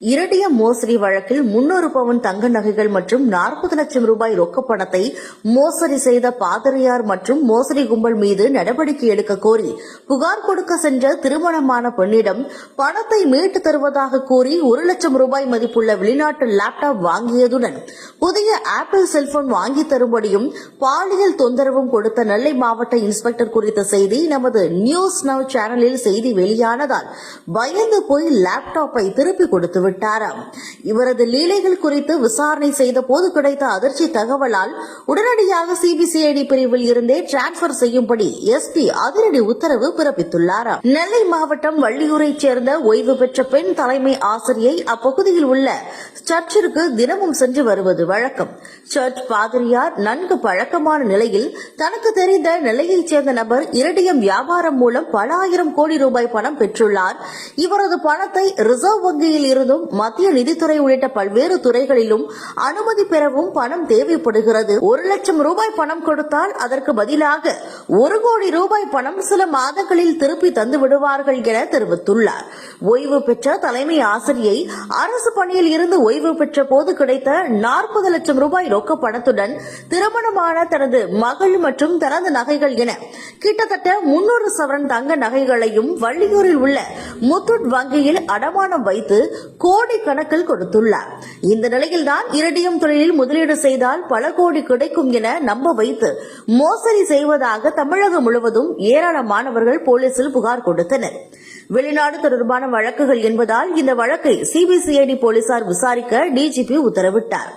இரடியம் மோசடி வழக்கில் 300 பவுன் தங்க நகைகள் மற்றும் 40 லட்சம் ரூபாய் ரொக்க பணத்தை மோசடி செய்த பாதிரியார் மற்றும் மோசடி கும்பல் மீது நடவடிக்கை எடுக்க கோரி புகார் கொடுக்க சென்ற திருமணமான பெண்ணிடம் பணத்தை மீட்டு தருவதாக கூறி 1 லட்சம் ரூபாய் மதிப்புள்ள வெளிநாட்டு லேப்டாப் வாங்கியதுடன் புதிய ஆப்பிள் செல்போன் வாங்கி தரும்படியும் பாலியல் தொந்தரவும் கொடுத்த நெல்லை மாவட்ட இன்ஸ்பெக்டர் குறித்த செய்தி நமது நியூஸ் நவ் சேனலில் செய்தி வெளியானதால் பயந்து போய் லேப்டாப்பை திருப்பி கொடுத்து விட்டாராம். இவரது லீலைகள் குறித்து விசாரணை செய்த போது கிடைத்த அதிர்ச்சி தகவலால் உடனடியாக சிபிசிஐடி பிரிவில் இருந்தே டிரான்ஸ்பர் செய்யும்படி எஸ்பி அதிரடி உத்தரவு பிறப்பித்துள்ளாராம். நெல்லை மாவட்டம் வள்ளியூரைச் சேர்ந்த ஓய்வு பெற்ற பெண் தலைமை ஆசிரியை அப்பகுதியில் உள்ள சர்ச்சிற்கு தினமும் சென்று வருவது வழக்கம். சர்ச் பாதிரியார் நன்கு பழக்கமான நிலையில் தனக்கு தெரிந்த நெல்லையைச் சேர்ந்த நபர் இரடியம் வியாபாரம் மூலம் பல ஆயிரம் கோடி ரூபாய் பணம் பெற்றுள்ளார். இவரது பணத்தை ரிசர்வ் வங்கியில் இருந்தும் மத்திய நிதித்துறை உள்ளிட்ட பல்வேறு துறைகளிலும் அனுமதி பெறவும் பணம் தேவைப்படுகிறது. 1 லட்சம் ரூபாய் பணம் கொடுத்தால் அதற்கு பதிலாக 1 கோடி ரூபாய் பணம் சில மாதங்களில் திருப்பி தந்து விடுவார்கள் என தெரிவித்துள்ளார். ஓய்வு பெற்ற தலைமை ஆசிரியை அரசு பணியில் இருந்து ஓய்வு பெற்ற போது கிடைத்த 40 லட்சம் ரூபாய் ரொக்க பணத்துடன் திருமணமான தனது மகள் மற்றும் தனது நகைகள் என கிட்டத்தட்ட 300 சவரன் தங்க நகைகளையும் வள்ளியூரில் உள்ள முத்தூட் வங்கியில் அடமானம் வைத்து கோடி கணக்கில் கொடுத்துள்ளார். இந்த நிலையில்தான் இரடியம் தொழிலில் முதலீடு செய்தால் பல கோடி கிடைக்கும் என நம்ப வைத்து மோசடி செய்வதாக தமிழகம் முழுவதும் ஏராளமானவர்கள் போலீசில் புகார் கொடுத்தனர். வெளிநாடு தொடர்பான வழக்குகள் என்பதால் இந்த வழக்கை சிபிசிஐடி போலீசார் விசாரிக்க டிஜிபி உத்தரவிட்டார்.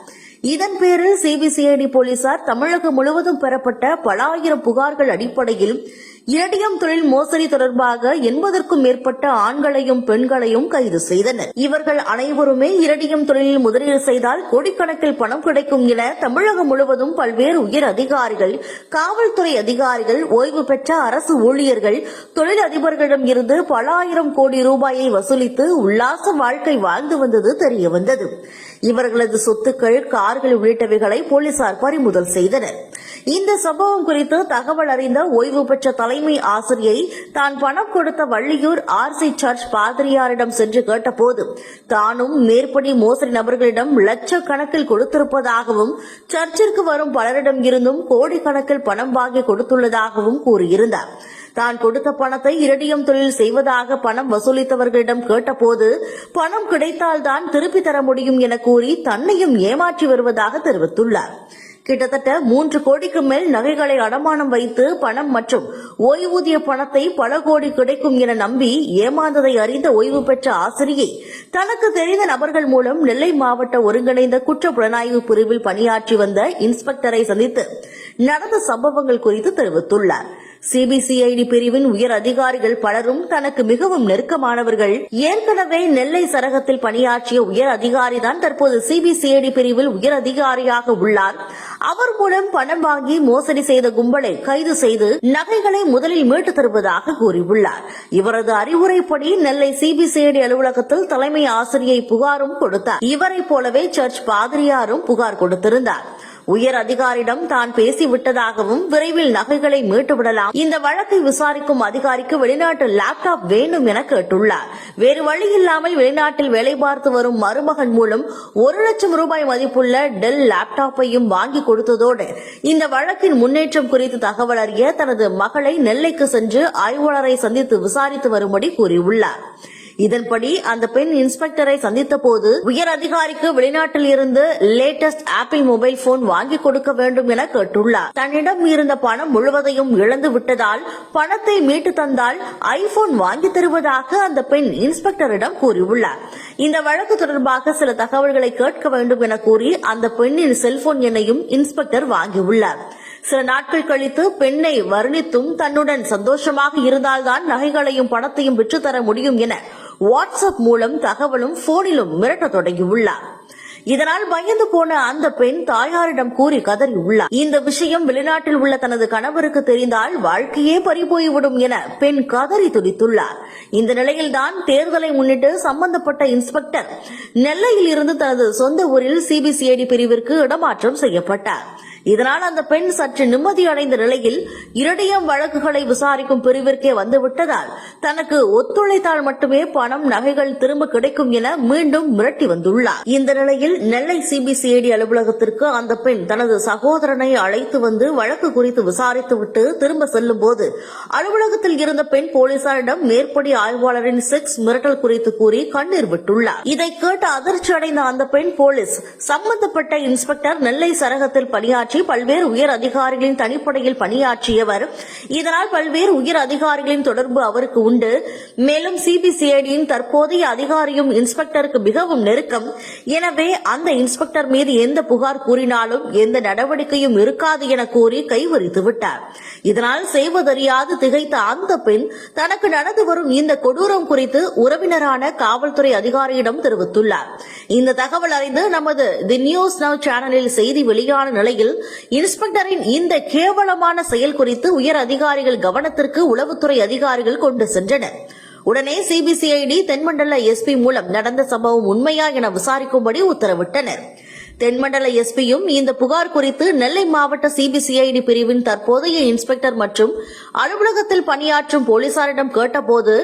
இதன் பேரில் சிபிசிஐடி போலீசார் தமிழகம் முழுவதும் பெறப்பட்ட பல ஆயிரம் புகார்கள் அடிப்படையில் இரடியம் தொழில் மோசடி தொடர்பாக 80க்கும் மேற்பட்ட ஆண்களையும் பெண்களையும் கைது செய்தனர். இவர்கள் அனைவருமே இரடியம் தொழிலில் முதலீடு செய்தால் கோடிக்கணக்கில் பணம் கிடைக்கும் என தமிழகம் முழுவதும் பல்வேறு உயர் அதிகாரிகள், காவல்துறை அதிகாரிகள், ஓய்வு பெற்ற அரசு ஊழியர்கள், தொழில் அதிபர்களிடம் இருந்து பல ஆயிரம் கோடி ரூபாயை வசூலித்து உல்லாச வாழ்க்கை வாழ்ந்து வந்தது தெரியவந்தது. இவர்களது சொத்துக்கள், கார்கள் உள்ளிட்டவைகளை போலீசார் பறிமுதல் செய்தனர். இந்த சம்பவம் குறித்து தகவல் அறிந்த ஓய்வு பெற்ற தலைமை ஆசிரியை தான் பணம் கொடுத்த வள்ளியூர் ஆர்சி சர்ச் பாதிரியாரிடம் சென்று கேட்டபோது தானும் மேற்படி மோசடி நபர்களிடம் லட்சக்கணக்கில் கொடுத்திருப்பதாகவும் சர்ச்சிற்கு வரும் பலரிடம் இருந்தும் கோடிக்கணக்கில் பணம் வாங்கி கொடுத்துள்ளதாகவும் கூறியிருந்தார். தான் கொடுத்த பணத்தை இரடியம் தொழில் செய்வதாக பணம் வசூலித்தவர்களிடம் கேட்டபோது பணம் கிடைத்தால்தான் திருப்பி தர முடியும் என கூறி தன்னையும் ஏமாற்றி வருவதாக தெரிவித்துள்ளார். கிட்டத்தட்ட 3 கோடிக்கு மேல் நகைகளை அடமானம் வைத்து பணம் மற்றும் ஓய்வூதிய பணத்தை பல கோடி கிடைக்கும் என நம்பி ஏமாந்ததை அறிந்த ஓய்வு பெற்ற ஆசிரியை தனக்கு தெரிந்த நபர்கள் மூலம் நெல்லை மாவட்ட ஒருங்கிணைந்த குற்ற புலனாய்வு பிரிவில் பணியாற்றி வந்த இன்ஸ்பெக்டரை சந்தித்து நடந்த சம்பவங்கள் குறித்து தெரிவித்துள்ளார். சிபிசிஐடி பிரிவின் உயர் அதிகாரிகள் பலரும் தனக்கு மிகவும் நெருக்கமானவர்கள். ஏற்கனவே நெல்லை சரகத்தில் பணியாற்றிய உயர் அதிகாரிதான் தற்போது சிபிசிஐடி பிரிவில் உயர் அதிகாரியாக உள்ளார். அவர் மூலம் பணம் வாங்கி மோசடி செய்த கும்பலை கைது செய்து நகைகளை முதலில் மீட்டு தருவதாக கூறியுள்ளார். இவரது அறிவுரைப்படி நெல்லை சிபிசிஐடி அலுவலகத்தில் தலைமை ஆசிரியை புகாரும் கொடுத்தார். இவரை போலவே சர்ச் பாதிரியாரும் புகார் கொடுத்திருந்தார். உயர் அதிகாரியிடம் தான் பேசிவிட்டதாகவும் விரைவில் நகைகளை மீட்டுவிடலாம், இந்த வழக்கை விசாரிக்கும் அதிகாரிக்கு வெளிநாட்டு லேப்டாப் வேண்டும் என கேட்டுள்ளார். வேறு வழியில்லாமல் வெளிநாட்டில் வேலை பார்த்து வரும் மருமகன் மூலம் 1 லட்சம் ரூபாய் மதிப்புள்ள டெல் லேப்டாப்பையும் வாங்கி கொடுத்ததோடு இந்த வழக்கின் முன்னேற்றம் குறித்து தகவல் அறிய தனது மகளை நெல்லைக்கு சென்று ஆய்வாளரை சந்தித்து விசாரித்து வரும்படி கூறியுள்ளார். இதன்படி அந்த பெண் இன்ஸ்பெக்டரை சந்தித்த போது உயர் அதிகாரிக்கு வெளிநாட்டில் இருந்து லேட்டஸ்ட் ஆப்பிள் மொபைல் போன் வாங்கி கொடுக்க வேண்டும் என கேட்டுள்ளார். தன்னிடம் இருந்த பணம் முழுவதையும் இழந்து விட்டதால் பணத்தை மீட்டு தந்தால் ஐபோன் வாங்கி தருவதாக அந்த பெண் இன்ஸ்பெக்டரிடம் கூறியுள்ளார். இந்த வழக்கு தொடர்பாக சில தகவல்களை கேட்க வேண்டும் என கூறி அந்த பெண்ணின் செல்போன் எண்ணையும் இன்ஸ்பெக்டர் வாங்கியுள்ளார். சில நாட்கள் கழித்து பெண்ணை வர்ணித்தும் தன்னுடன் சந்தோஷமாக இருந்தால்தான் நகைகளையும் பணத்தையும் விற்றுத்தர முடியும் என வாட்ஸ்அப் மூலம் தகவலும் போனிலும் மிரட்ட தொடங்கியுள்ளார். இதனால் பயந்து போன அந்த பெண் தாயாரிடம் கூறி கதறியுள்ளார். இந்த விஷயம் வெளிநாட்டில் உள்ள தனது கணவருக்கு தெரிந்தால் வாழ்க்கையே பறிபோய்விடும் என பெண் கதறி துடித்துள்ளார். இந்த நிலையில்தான் தேர்தலை முன்னிட்டு சம்பந்தப்பட்ட இன்ஸ்பெக்டர் நெல்லையில் இருந்து தனது சொந்த ஊரில் சிபிசிஐடி பிரிவிற்கு இடமாற்றம் செய்யப்பட்டார். இதனால் அந்த பெண் சற்று நிம்மதியடைந்த நிலையில் இரடியம் வழக்குகளை விசாரிக்கும் பிரிவிற்கே வந்துவிட்டதால் தனக்கு ஒத்துழைத்தால் மட்டுமே பணம் நகைகள் திரும்ப கிடைக்கும் என மீண்டும் மிரட்டி வந்துள்ளார். இந்த நிலையில் நெல்லை சிபிசிஐடி அலுவலகத்திற்கு அந்த பெண் தனது சகோதரனை அழைத்து வந்து வழக்கு குறித்து விசாரித்துவிட்டு திரும்ப செல்லும் போது அலுவலகத்தில் இருந்த பெண் போலீசாரிடம் மேற்படி ஆய்வாளரின் செக்ஸ் மிரட்டல் குறித்து கூறி கண்ணீர் விட்டுள்ளார். இதை கேட்டு அதிர்ச்சி அடைந்த அந்த பெண் போலீஸ் சம்பந்தப்பட்ட இன்ஸ்பெக்டர் நெல்லை சரகத்தில் பணியாற்றி பல்வேறு உயர் அதிகாரிகளின் தனிப்படையில் பணியாற்றியவர். இதனால் பல்வேறு உயர் அதிகாரிகளின் தொடர்பு அவருக்கு உண்டு. மேலும் சிபிசிஐடியின் தற்போதைய அதிகாரியும் இன்ஸ்பெக்டருக்கு மிகவும் நெருக்கம். எனவே அந்த இன்ஸ்பெக்டர் மீது எந்த புகார் கூறினாலும் எந்த நடவடிக்கையும் இருக்காது என கூறி கைவரித்து விட்டார். இதனால் செய்வதறியாது திகைத்த அந்த பெண் தனக்கு நடந்து வரும் இந்த கொடூரம் குறித்து உறவினரான காவல்துறை அதிகாரியிடம் தெரிவித்துள்ளார். இந்த தகவல் அறிந்து நமது தி நியூஸ் நவ் சேனலில் செய்தி வெளியான நிலையில் இன்ஸ்பெக்டரின் இந்த கேவலமான செயல் குறித்து உயர் அதிகாரிகள் கவனத்திற்கு உளவுத்துறை அதிகாரிகள் கொண்டு சென்றனர். உடனே சிபிசிஐடி தென்மண்டல எஸ்பி மூலம் நடந்த சம்பவம் உண்மையா என விசாரிக்கும்படி உத்தரவிட்டனர். தென்மண்டல எஸ்பியும் இந்த புகார் குறித்து நெல்லை மாவட்ட சிபிசிஐடி பிரிவின் தற்போதைய இன்ஸ்பெக்டர் மற்றும் அலுவலகத்தில் பணியாற்றும் போலீசாரிடம் கேட்டபோது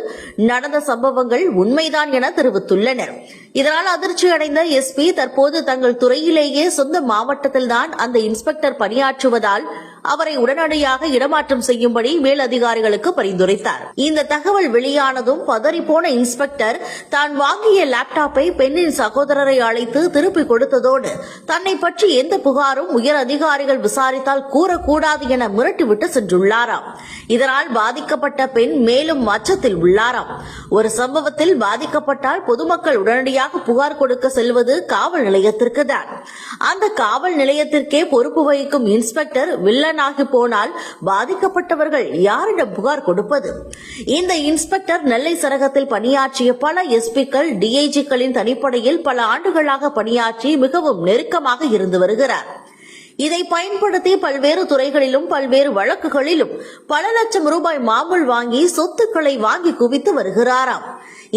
நடந்த சம்பவங்கள் உண்மைதான் என தெரிவித்துள்ளனர். இதனால் அதிர்ச்சியடைந்த எஸ்பி தற்போது தங்கள் துறையிலேயே சொந்த மாவட்டத்தில்தான் அந்த இன்ஸ்பெக்டர் பணியாற்றுவதால் அவரை உடனடியாக இடமாற்றம் செய்யும்படி மேலதிகாரிகளுக்கு பரிந்துரைத்தார். இந்த தகவல் வெளியானதும் பதறிப்போன இன்ஸ்பெக்டர் தான் வாங்கிய லேப்டாப்பை பெண்ணின் சகோதரரை அழைத்து திருப்பிக் கொடுத்ததோடு தன்னை பற்றி எந்த புகாரும் உயர் அதிகாரிகள் விசாரித்தால் கூறக்கூடாது என மிரட்டிவிட்டு சென்றுள்ளாராம். இதனால் பாதிக்கப்பட்ட பெண் மேலும் அச்சத்தில் உள்ளாராம். ஒரு சம்பவத்தில் பாதிக்கப்பட்டால் பொதுமக்கள் உடனடியாக புகார் கொடுக்க செல்வது காவல் நிலையத்திற்கு தான். அந்த காவல் நிலையத்திற்கே பொறுப்பு வகிக்கும் இன்ஸ்பெக்டர் வில்லனாகி போனால் பாதிக்கப்பட்டவர்கள் யாரிடம் புகார் கொடுப்பது? இந்த இன்ஸ்பெக்டர் நெல்லை சரகத்தில் பணியாற்றிய பல எஸ்பிக்கள் டிஐஜிக்களின் தனிப்படையில் பல ஆண்டுகளாக பணியாற்றி மிகவும் நெருக்கமாக இருந்து வருகிறார். இதை பயன்படுத்தி பல்வேறு துறைகளிலும் பல்வேறு வழக்குகளிலும் பல லட்சம் ரூபாய் மாமூல் வாங்கி சொத்துக்களை வாங்கி குவித்து வருகிறாராம்.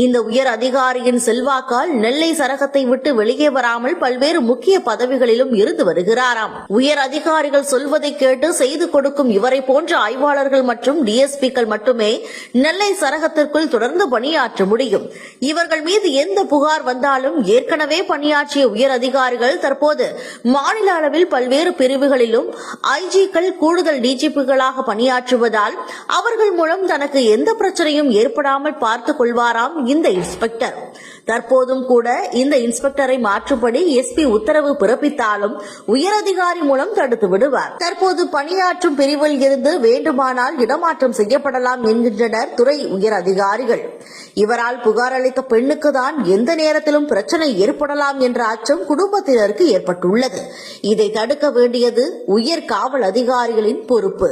இந்த உயர் அதிகாரியின் செல்வாக்கால் நெல்லை சரகத்தை விட்டு வெளியே வராமல் பல்வேறு முக்கிய பதவிகளிலும் இருந்து வருகிறாராம். உயர் அதிகாரிகள் சொல்வதை கேட்டு செய்து கொடுக்கும் இவரை போன்ற ஆய்வாளர்கள் மற்றும் டிஎஸ்பிக்கள் மட்டுமே நெல்லை சரகத்திற்குள் தொடர்ந்து பணியாற்ற முடியும். இவர்கள் மீது எந்த புகார் வந்தாலும் ஏற்கனவே பணியாற்றிய உயர் அதிகாரிகள் தற்போது மாநில அளவில் பல்வேறு பிரிவுகளிலும் ஐஜிக்கள் கூடுதல் டிஜிபிகளாக பணியாற்றுவதால் அவர்கள் மூலம் தனக்கு எந்த பிரச்சனையும் ஏற்படாமல் பார்த்துக் கொள்வாராம் இந்த இன்ஸ்பெக்டர். தற்போதும் கூட இந்த இன்ஸ்பெக்டரை மாற்றும்படி எஸ்பி உத்தரவு பிறப்பித்தாலும் உயரதிகாரி மூலம் தடுத்து விடுவார். தற்போது பணியாற்றும் பிரிவில் இருந்து வேண்டுமானால் இடமாற்றம் செய்யப்படலாம் என்கின்றனர் துறை உயர் அதிகாரிகள். இவரால் புகார் அளித்த பெண்ணுக்கு தான் எந்த நேரத்திலும் பிரச்சனை ஏற்படலாம் என்ற அச்சம் குடும்பத்தினருக்கு ஏற்பட்டுள்ளது. இதை தடுக்க வேண்டியது உயர் காவல் அதிகாரிகளின் பொறுப்பு.